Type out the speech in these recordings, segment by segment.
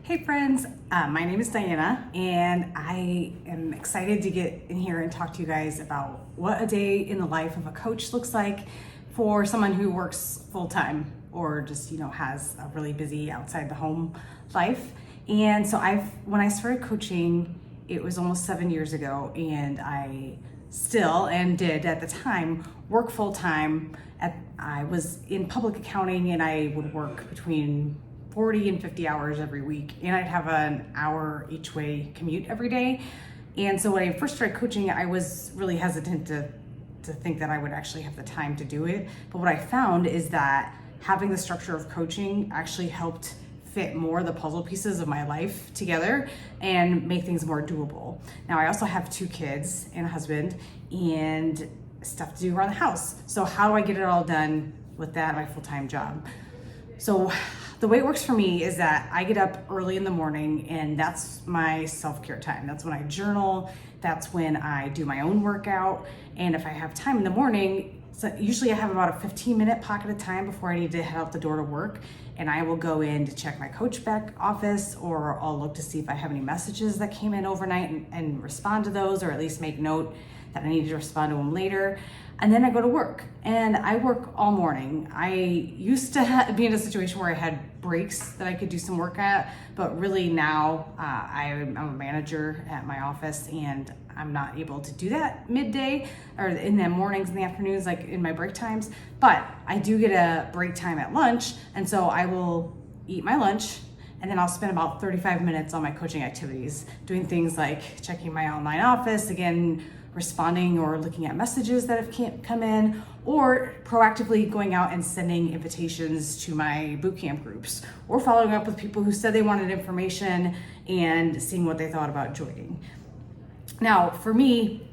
Hey friends, my name is Diana and I am excited to get in here and talk to you guys about what a day in the life of a coach looks like for someone who works full-time or just, has a really busy outside the home life. And so when I started coaching, it was almost 7 years ago, and I still and did at the time work full-time. I was in public accounting and I would work between 40 and 50 hours every week, and I'd have an hour each way commute every day. And so when I first started coaching, I was really hesitant to think that I would actually have the time to do it. But what I found is that having the structure of coaching actually helped fit more of the puzzle pieces of my life together and make things more doable. Now I also have 2 kids and a husband and stuff to do around the house. So how do I get it all done with that, my full-time job? So the way it works for me is that I get up early in the morning, and that's my self-care time. That's when I journal. That's when I do my own workout. And if I have time in the morning, so usually I have about a 15-minute pocket of time before I need to head out the door to work. And I will go in to check my coach back office, or I'll look to see if I have any messages that came in overnight and respond to those, or at least make note that I need to respond to them later. And then I go to work, and I work all morning. I used to be in a situation where I had breaks that I could do some work at, but really now I'm a manager at my office, and I'm not able to do that midday or in the mornings and the afternoons, like in my break times. But I do get a break time at lunch, and so I will eat my lunch, and then I'll spend about 35 minutes on my coaching activities, doing things like checking my online office, again, responding or looking at messages that have come in, or proactively going out and sending invitations to my bootcamp groups, or following up with people who said they wanted information and seeing what they thought about joining. Now, for me,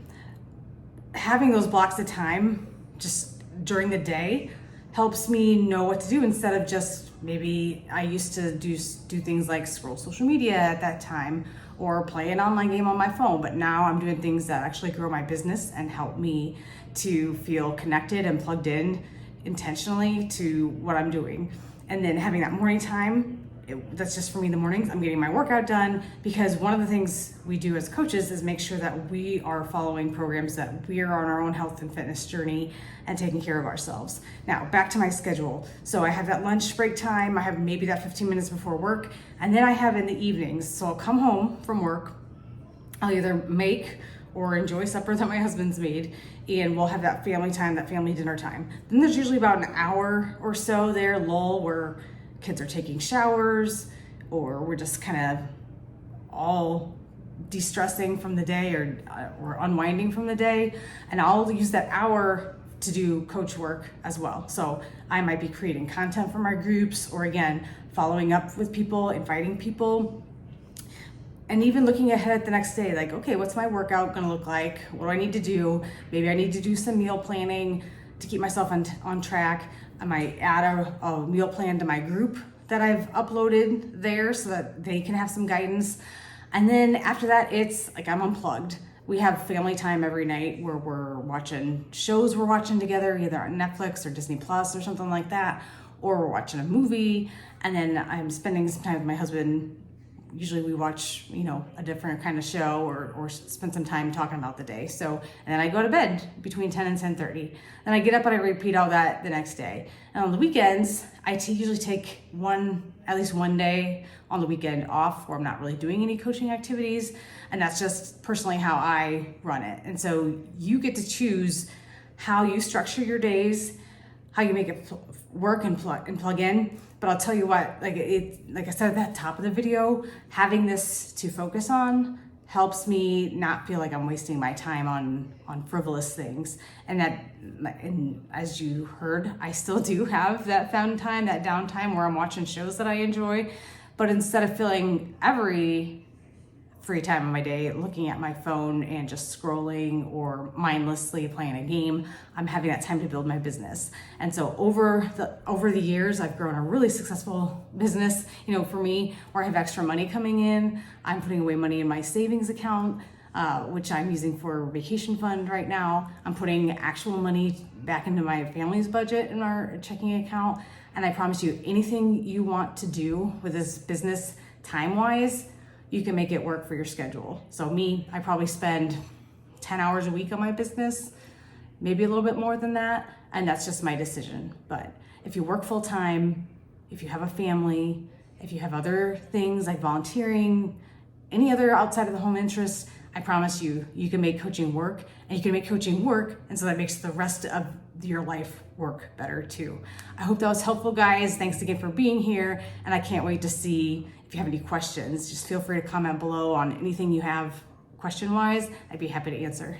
having those blocks of time just during the day helps me know what to do, instead of just, maybe I used to do things like scroll social media at that time or play an online game on my phone, but now I'm doing things that actually grow my business and help me to feel connected and plugged in intentionally to what I'm doing. And then having that morning time, that's just for me in the mornings. I'm getting my workout done, because one of the things we do as coaches is make sure that we are following programs, that we are on our own health and fitness journey and taking care of ourselves. Now, back to my schedule. So I have that lunch break time. I have maybe that 15 minutes before work, and then I have in the evenings. So I'll come home from work. I'll either make or enjoy supper that my husband's made, and we'll have that family time, that family dinner time. Then there's usually about an hour or so there, lull, where kids are taking showers, or we're just kind of all de-stressing from the day, or unwinding from the day. And I'll use that hour to do coach work as well. So I might be creating content for my groups, or again, following up with people, inviting people, and even looking ahead at the next day, like, okay, what's my workout gonna look like? What do I need to do? Maybe I need to do some meal planning to keep myself on track. I might add a meal plan to my group that I've uploaded there so that they can have some guidance. And then after that, it's like I'm unplugged. We have family time every night where we're watching shows we're watching together, either on Netflix or Disney Plus or something like that, or we're watching a movie. And then I'm spending some time with my husband. Usually we watch, a different kind of show, or spend some time talking about the day. So, and then I go to bed between 10 and 10:30. Then I get up and I repeat all that the next day. And on the weekends, I usually take at least one day on the weekend off where I'm not really doing any coaching activities. And that's just personally how I run it. And so you get to choose how you structure your days, how you make it work and plug in. But I'll tell you what, like I said at the top of the video, having this to focus on helps me not feel like I'm wasting my time on frivolous things. And as you heard, I still do have that fun time, that downtime where I'm watching shows that I enjoy. But instead of filling every free time of my day looking at my phone and just scrolling or mindlessly playing a game, I'm having that time to build my business. And so over the years, I've grown a really successful business, for me, where I have extra money coming in. I'm putting away money in my savings account, which I'm using for a vacation fund right now. I'm putting actual money back into my family's budget in our checking account. And I promise you, anything you want to do with this business time-wise, you can make it work for your schedule. So me, I probably spend 10 hours a week on my business, maybe a little bit more than that, and that's just my decision. But if you work full-time, if you have a family, if you have other things like volunteering, any other outside of the home interests, I promise you, you can make coaching work, and you can make coaching work, and so that makes the rest of your life work better too. I hope that was helpful, guys. Thanks again for being here, and I can't wait to see if you have any questions. Just feel free to comment below on anything you have question-wise. I'd be happy to answer.